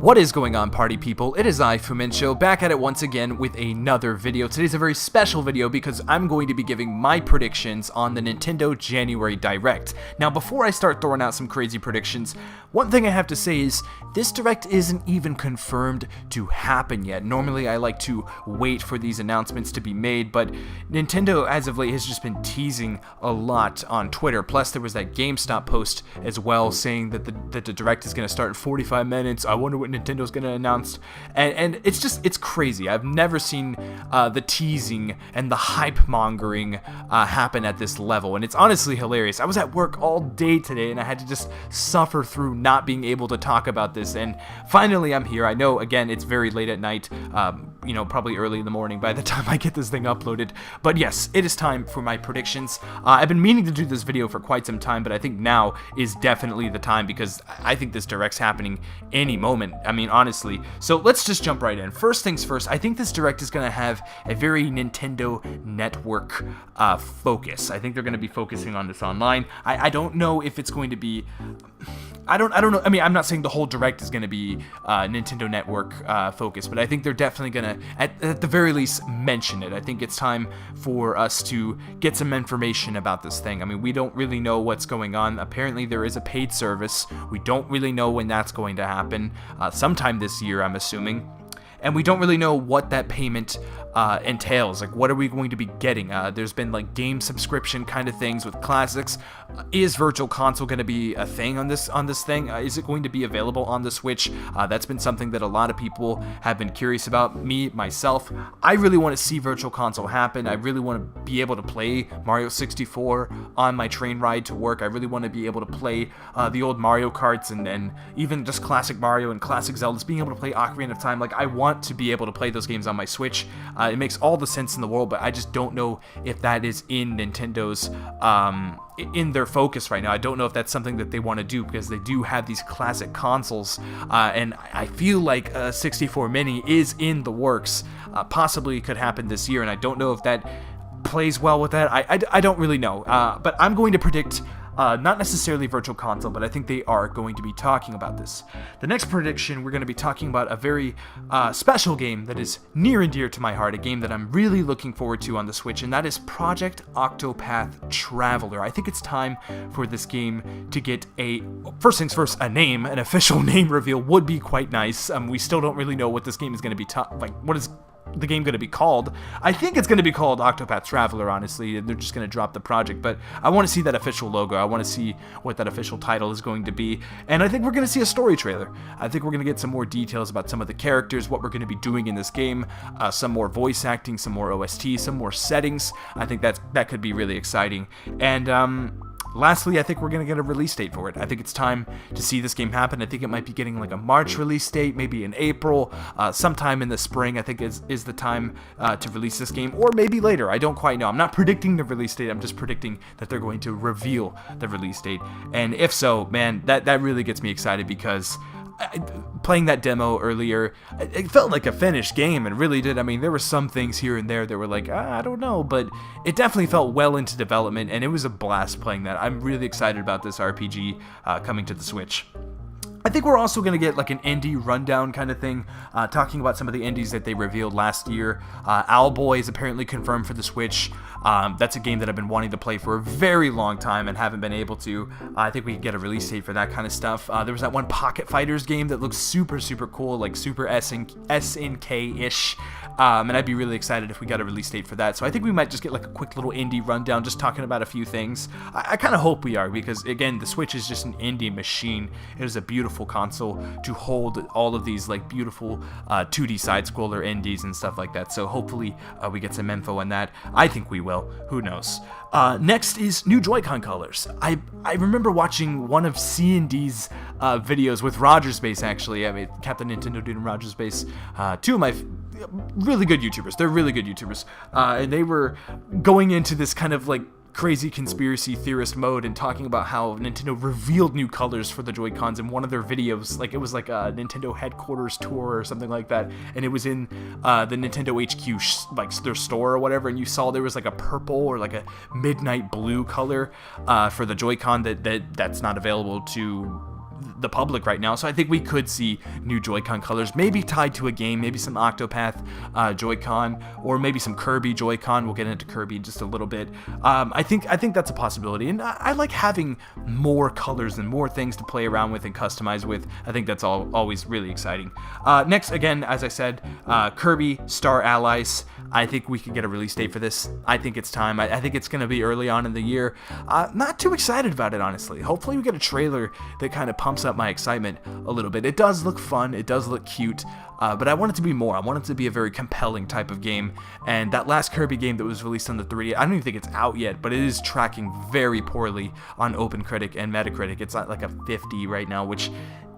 What is going on, party people? It is I, Fumincho, back at it once again with another video. Today's a very special video because I'm going to be giving my predictions on the Nintendo January Direct. Now, before I start throwing out some crazy predictions, one thing I have to say is this Direct isn't even confirmed to happen yet. Normally, I like to wait for these announcements to be made, but Nintendo, as of late, has just been teasing a lot on Twitter. Plus, there was that GameStop post as well saying that the Direct is going to start in 45 minutes. I wonder what Nintendo's going to announce, and it's crazy. I've never seen the teasing and the hype mongering happen at this level, and it's honestly hilarious. I was at work all day today, and I had to just suffer through not being able to talk about this, and finally I'm here. I know, again, it's very late at night, probably early in the morning by the time I get this thing uploaded, but yes, it is time for my predictions. I've been meaning to do this video for quite some time, but I think now is definitely the time because I think this Direct's happening any moment. I mean, honestly. So let's just jump right in. First things first, I think this Direct is going to have a very Nintendo Network focus. I think they're going to be focusing on this online. I don't know if it's going to be... I don't know. I mean, I'm not saying the whole Direct is going to be Nintendo Network focus, but I think they're definitely going to, at the very least, mention it. I think it's time for us to get some information about this thing. I mean, we don't really know what's going on. Apparently, there is a paid service. We don't really know when that's going to happen. Sometime this year, I'm assuming. And we don't really know what that payment entails. Like, what are we going to be getting? There's been like game subscription kind of things with classics. Is Virtual Console going to be a thing on this thing? Is it going to be available on the Switch? That's been something that a lot of people have been curious about. Me, myself, I really want to see Virtual Console happen. I really want to be able to play Mario 64 on my train ride to work. I really want to be able to play the old Mario Karts and even just classic Mario and classic Zeldas, being able to play Ocarina of Time. Like, I want to be able to play those games on my Switch. It makes all the sense in the world, but I just don't know if that is in Nintendo's in their focus right now. I don't know if that's something that they want to do because they do have these classic consoles, and I feel like a 64 Mini is in the works. Possibly could happen this year, and I don't know if that plays well with that. I don't really know, but I'm going to predict not necessarily Virtual Console, but I think they are going to be talking about this. The next prediction, we're going to be talking about a very special game that is near and dear to my heart, a game that I'm really looking forward to on the Switch, and that is Project Octopath Traveler. I think it's time for this game to get first things first, a name. An official name reveal would be quite nice. We still don't really know what this game is going to be, what is the game going to be called. I think it's going to be called Octopath Traveler, honestly. They're just going to drop the project, but I want to see that official logo. I want to see what that official title is going to be, and I think we're going to see a story trailer. I think we're going to get some more details about some of the characters, what we're going to be doing in this game, some more voice acting, some more OST, some more settings. I think that could be really exciting, and lastly, I think we're going to get a release date for it. I think it's time to see this game happen. I think it might be getting like a March release date, maybe in April, sometime in the spring, I think is the time to release this game, or maybe later. I don't quite know. I'm not predicting the release date. I'm just predicting that they're going to reveal the release date. And if so, man, that really gets me excited because playing that demo earlier, it felt like a finished game, and really did. I mean, there were some things here and there that were like, I don't know, but it definitely felt well into development, and it was a blast playing that. I'm really excited about this RPG coming to the Switch. I think we're also going to get like an indie rundown kind of thing, talking about some of the indies that they revealed last year. Owlboy is apparently confirmed for the Switch. That's a game that I've been wanting to play for a very long time and haven't been able to. I think we can get a release date for that kind of stuff. There was that one Pocket Fighters game that looks super, super cool, like super SNK-ish. And I'd be really excited if we got a release date for that. So I think we might just get like a quick little indie rundown, just talking about a few things. I kind of hope we are, because again, the Switch is just an indie machine. It is a beautiful console to hold all of these like beautiful 2D side-scroller indies and stuff like that. So hopefully we get some info on that. I think we will. Who knows? Next is new Joy-Con colors. I remember watching one of C&D's videos with RogerSpace, actually. I mean, Captain Nintendo Dude and RogerSpace, two of my really good YouTubers. They're really good YouTubers. And they were going into this kind of like crazy conspiracy theorist mode and talking about how Nintendo revealed new colors for the Joy-Cons in one of their videos. Like, it was like a Nintendo headquarters tour or something like that, and it was in the Nintendo HQ like their store or whatever, and you saw there was like a purple or like a midnight blue color for the Joy-Con that's not available to the public right now, so I think we could see new Joy-Con colors, maybe tied to a game, maybe some Octopath Joy-Con, or maybe some Kirby Joy-Con. We'll get into Kirby in just a little bit. I think that's a possibility, and I like having more colors and more things to play around with and customize with. I think that's always really exciting. Next, again, as I said, Kirby Star Allies. I think we could get a release date for this. I think it's time. I think it's going to be early on in the year. Not too excited about it, honestly. Hopefully we get a trailer that kind of pumps up my excitement a little bit. It does look fun. It does look cute. But I want it to be more. I want it to be a very compelling type of game. And that last Kirby game that was released on the 3D, I don't even think it's out yet, but it is tracking very poorly on OpenCritic and Metacritic. It's at like a 50 right now, which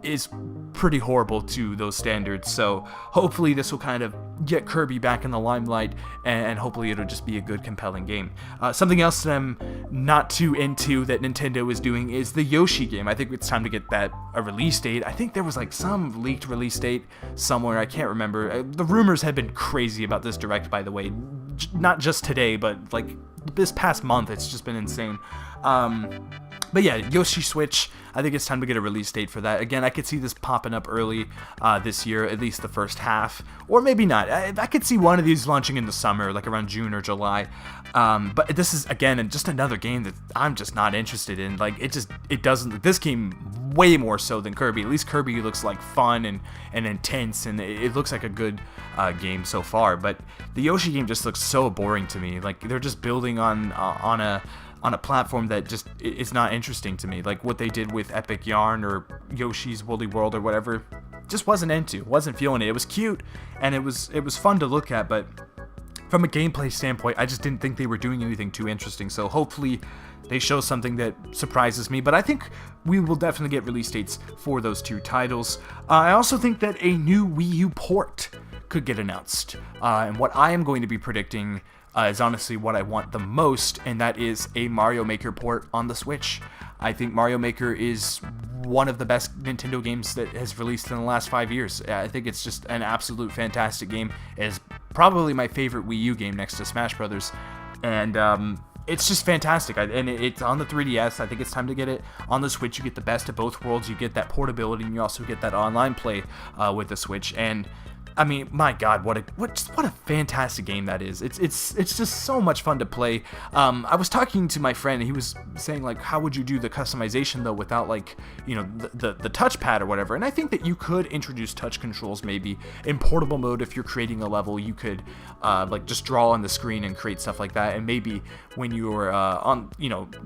is pretty horrible to those standards. So hopefully this will kind of get Kirby back in the limelight, and hopefully it'll just be a good, compelling game. Something else that I'm not too into that Nintendo is doing is the Yoshi game. I think it's time to get that a release date. I think there was like some leaked release date somewhere. I can't remember. The rumors have been crazy about this Direct, by the way. Not just today, but like this past month. It's just been insane. But yeah, Yoshi Switch, I think it's time to get a release date for that. Again, I could see this popping up early this year, at least the first half, or maybe not. I could see one of these launching in the summer, like around June or July. But this is, again, just another game that I'm just not interested in. Like, it doesn't, this game way more so than Kirby. At least Kirby looks like fun and intense, and it looks like a good game so far. But the Yoshi game just looks so boring to me. Like, they're just building on a platform that just is not interesting to me. Like what they did with Epic Yarn or Yoshi's Woolly World or whatever, just wasn't feeling it. It was cute and it was fun to look at, but from a gameplay standpoint, I just didn't think they were doing anything too interesting. So hopefully they show something that surprises me, but I think we will definitely get release dates for those two titles. I also think that a new Wii U port could get announced, and what I am going to be predicting is honestly what I want the most, and that is a Mario Maker port on the Switch. I think Mario Maker is one of the best Nintendo games that has released in the last 5 years. I think it's just an absolute fantastic game. It is probably my favorite Wii U game next to Smash Brothers, and it's just fantastic. And it's on the 3DS. I think it's time to get it on the Switch. You get the best of both worlds. You get that portability, and you also get that online play with the Switch. And I mean, my God, what a fantastic game that is. It's just so much fun to play. I was talking to my friend, and he was saying, like, how would you do the customization, though, without, like, you know, the touchpad or whatever. And I think that you could introduce touch controls maybe in portable mode. If you're creating a level, you could, like, just draw on the screen and create stuff like that. And maybe when you're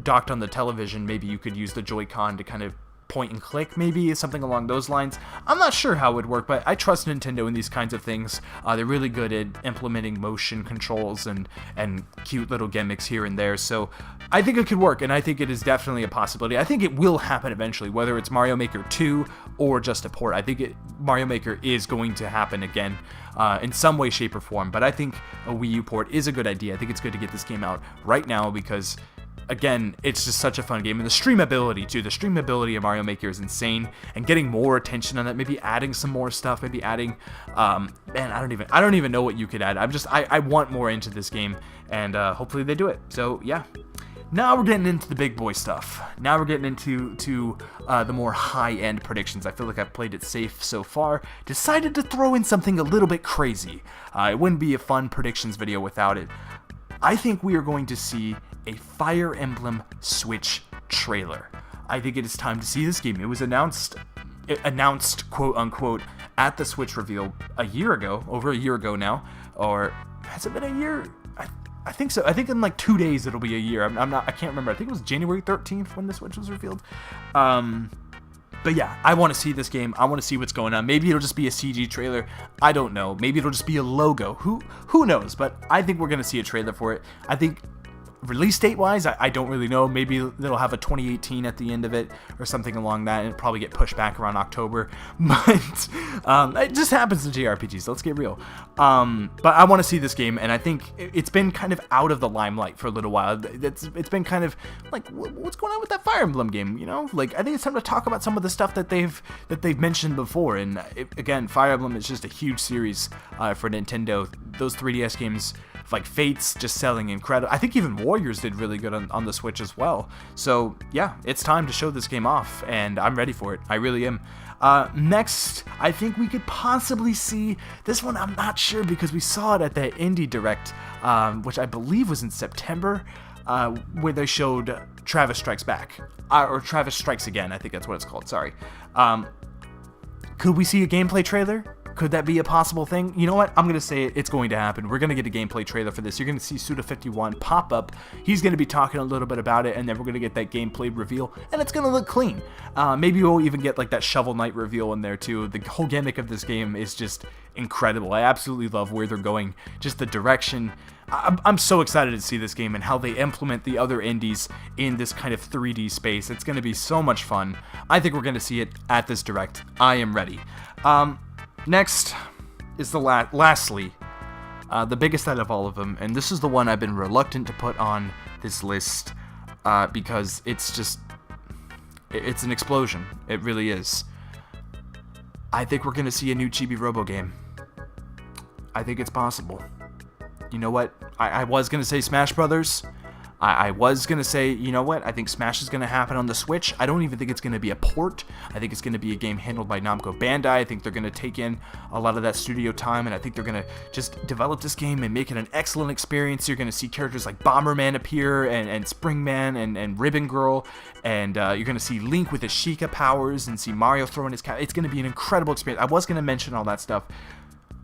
docked on the television, maybe you could use the Joy-Con to kind of point and click, maybe something along those lines. I'm not sure how it would work, but I trust Nintendo in these kinds of things. They're really good at implementing motion controls and cute little gimmicks here and there, so I think it could work, and I think it is definitely a possibility. I think it will happen eventually, whether it's Mario Maker 2 or just a port. I think Mario Maker is going to happen again in some way, shape, or form, but I think a Wii U port is a good idea. I think it's good to get this game out right now because, again, it's just such a fun game, and the streamability too. The streamability of Mario Maker is insane, and getting more attention on that. Maybe adding some more stuff. Maybe adding, man, I don't even know what you could add. I want more into this game, and hopefully they do it. So yeah. Now we're getting into the big boy stuff. Now we're getting into the more high-end predictions. I feel like I've played it safe so far. Decided to throw in something a little bit crazy. It wouldn't be a fun predictions video without it. I think we are going to see a Fire Emblem Switch trailer. I think it is time to see this game. It was announced quote unquote at the Switch reveal a year ago, over a year ago now, or has it been a year? I think so. I think in like 2 days it'll be a year. I can't remember. I think it was January 13th when the Switch was revealed. But yeah, I want to see this game. I want to see what's going on. Maybe it'll just be a CG trailer. I don't know. Maybe it'll just be a logo. Who knows? But I think we're going to see a trailer for it. I think release date wise, I don't really know. Maybe they'll have a 2018 at the end of it or something along that, and it'll probably get pushed back around October. But it just happens to JRPGs. Let's get real. But I want to see this game, and I think it's been kind of out of the limelight for a little while. It's been kind of like, what's going on with that Fire Emblem game? You know, like I think it's time to talk about some of the stuff that they've mentioned before. And again, Fire Emblem is just a huge series for Nintendo. Those 3DS games like Fates just selling incredible. I think even Warriors did really good on the Switch as well. So yeah, it's time to show this game off, and I'm ready for it. I really am. Next, I think we could possibly see this one. I'm not sure because we saw it at the Indie Direct, which I believe was in September, where they showed Travis Strikes Back, or Travis Strikes Again. I think that's what it's called. Sorry. Could we see a gameplay trailer? Could that be a possible thing? You know what? I'm going to say it's going to happen. We're going to get a gameplay trailer for this. You're going to see Suda51 pop up. He's going to be talking a little bit about it, and then we're going to get that gameplay reveal, and it's going to look clean. Maybe we'll even get like that Shovel Knight reveal in there too. The whole gimmick of this game is just incredible. I absolutely love where they're going, just the direction. I'm so excited to see this game and how they implement the other indies in this kind of 3D space. It's going to be so much fun. I think we're going to see it at this Direct. I am ready. Next is the lastly, the biggest out of all of them, and this is the one I've been reluctant to put on this list because it's an explosion. It really is. I think we're going to see a new Chibi Robo game. I think it's possible. You know what? I was going to say Smash Brothers. I was going to say, you know what? I think Smash is going to happen on the Switch. I don't even think it's going to be a port. I think it's going to be a game handled by Namco Bandai. I think they're going to take in a lot of that studio time, and I think they're going to just develop this game and make it an excellent experience. You're going to see characters like Bomberman appear, and Springman, and Ribbon Girl, and you're going to see Link with his Sheikah powers, and see Mario throwing his cat. It's going to be an incredible experience. I was going to mention all that stuff,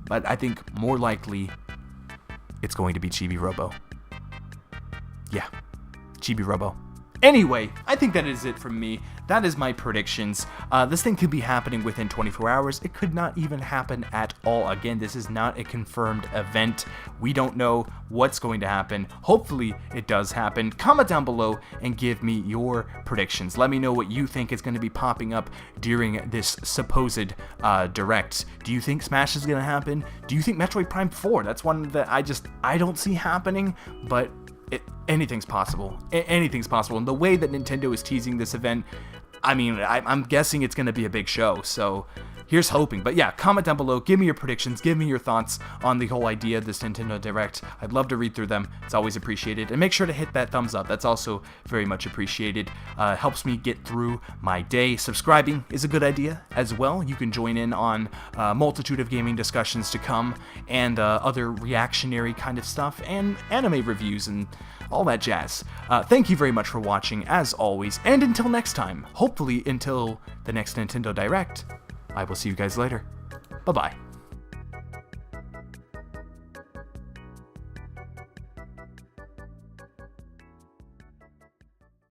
but I think more likely it's going to be Chibi Robo. Yeah, Chibi Robo. Anyway, I think that is it from me. That is my predictions. This thing could be happening within 24 hours. It could not even happen at all. Again, this is not a confirmed event. We don't know what's going to happen. Hopefully, it does happen. Comment down below and give me your predictions. Let me know what you think is going to be popping up during this supposed Direct. Do you think Smash is going to happen? Do you think Metroid Prime 4? That's one that I don't see happening, but anything's possible. Anything's possible. And the way that Nintendo is teasing this event, I mean, I'm guessing it's going to be a big show. So here's hoping. But yeah, comment down below. Give me your predictions. Give me your thoughts on the whole idea of this Nintendo Direct. I'd love to read through them. It's always appreciated. And make sure to hit that thumbs up. That's also very much appreciated. Helps me get through my day. Subscribing is a good idea as well. You can join in on a multitude of gaming discussions to come, and other reactionary kind of stuff, and anime reviews, and all that jazz. Thank you very much for watching, as always, and until next time, hopefully until the next Nintendo Direct, I will see you guys later. Bye-bye.